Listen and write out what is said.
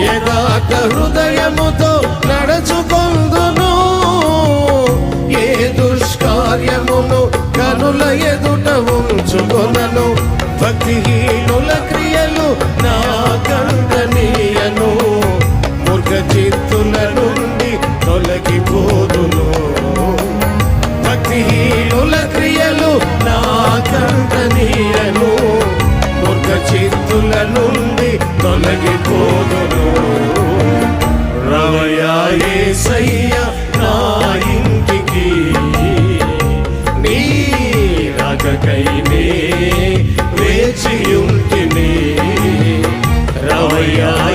యథార్థ హృదయముతో నడుచుకొందును. ఏ దుష్కార్యమును కనుల ఎదుట ఉంచుకొనను. భక్తిహీనుల క్రియలు నా కంటనీయను. మూర్ఖ చిత్తుల నుండి తొలగిపోదును. భక్తిహీనుల క్రియలు నా కంటనీయను. మూర్ఖ చిత్తుల నుండి తొలగిపోదును. రవయా యేసయ్య నా ఇంటికి, నీ రాకకైనే వేచియుంటిని. రవయా